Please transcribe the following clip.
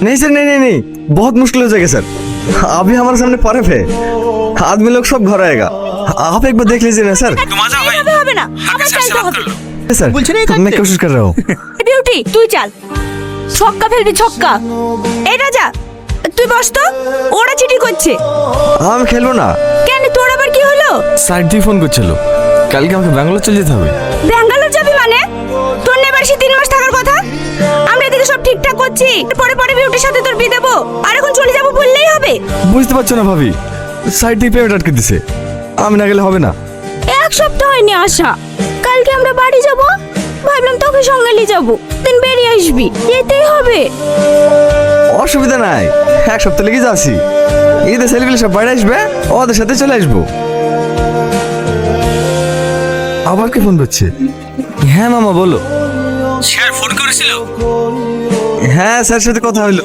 नहीं सर, नहीं नहीं नहीं, बहुत मुश्किल हो जाएगा सर। अभी हमारे सामने पड़े थे, आदमी लोग सब घर आएगा। आप एक बार देख लीजिए ना सर। तुम आ जाओ भाई। হবে হবে না আবার চাইতে হবে सर मैं कोशिश कर रहा हूँ। বিউটি তুই চাল ছক্কা ফেলবি ছক্কা এই রাজা তুই বস তো ওরা চিঠি করছে আমি খেলবো না। কেন তোর আবার কি হলো সাইড দিয়ে ফোন করছিল, কালকে আমাকে ব্যাঙ্গালোর চলে যেতে হবে। ব্যাঙ্গালোর যাবি মানে তোর নেবার সে 3 মাস থাকার কথা আমরা এদিকে সব ঠিকঠাক করছি পরে পরে বিউটির সাথে তোর বিয়ে দেবো আর এখন চলে যাবো বললেই হবে বুঝতে পারছো না ভাবি, সাইড দিয়ে পেমেন্ট আটকে দিছে, আমি না গেলে হবে না। এক সপ্তাহ হয়নি আসা কালকে আমরা বাড়ি যাব ভাবলাম তোকে সঙ্গে নিয়ে যাবো দিন বেরিয়ে আসবি যেতেই হবে অসুবিধা নাই, এক সপ্তাহ লেগে যাচ্ছি। ঈদের ছেলেগুলো সব বাইরে আসবে, ওদের সাথে চলে আসবো। আবার কি ফোন করছে? হ্যাঁ মামা বলো। স্যার ফোন করেছিল? হ্যাঁ স্যার সাথে কথা হইলো।